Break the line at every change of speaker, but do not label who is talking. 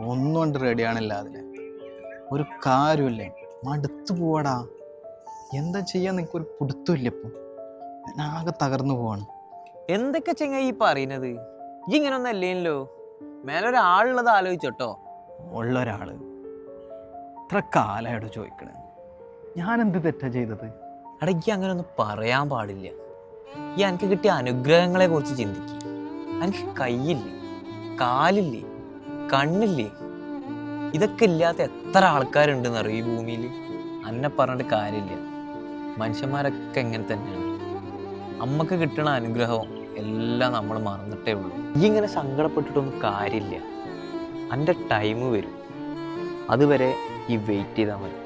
ഒന്നും കൊണ്ട് റെഡിയാണില്ല അതിന്. ഒരു കാര്യമില്ലേ, മടുത്തു പോവാടാ. എന്താ ചെയ്യാൻ നിനക്കൊരു പിടുത്തമില്ല. ഇപ്പം ഞാൻ ആകെ തകർന്നു പോവാണ്.
എന്തൊക്കെ ചെങ്ങായി ഈ പറയുന്നത്? ഈ ഇങ്ങനെ ഒന്നും അല്ലേല്ലോ. മേലൊരാളുള്ളത് ആലോചിച്ചോട്ടോ.
ഉള്ളൊരാള് ഇത്ര കാലമായിട്ട് ചോദിക്കണേ, ഞാൻ എന്ത് തെറ്റാ ചെയ്തത്?
അടയ്ക്ക് അങ്ങനെ ഒന്നും പറയാൻ പാടില്ല. ഈ എനിക്ക് കിട്ടിയ അനുഗ്രഹങ്ങളെ കുറിച്ച് ചിന്തിക്കുക. എനിക്ക് കയ്യില്ലേ, കാലില്ലേ, കണ്ണില്ലേ? ഇതൊക്കെ ഇല്ലാത്ത എത്ര ആൾക്കാരുണ്ടെന്ന് അറിയും ഈ ഭൂമിയിൽ. അന്നെ പറഞ്ഞിട്ട് കാര്യമില്ല. മനുഷ്യന്മാരൊക്കെ എങ്ങനെ തന്നെയാണ്. അമ്മക്ക് കിട്ടണ അനുഗ്രഹം എല്ലാം നമ്മൾ മറന്നിട്ടേ ഉള്ളൂ. ഈ ഇങ്ങനെ സങ്കടപ്പെട്ടിട്ടൊന്നും കാര്യമില്ല. എൻ്റെ ടൈം വരും. അതുവരെ ഈ വെയിറ്റ് ചെയ്താൽ മതി.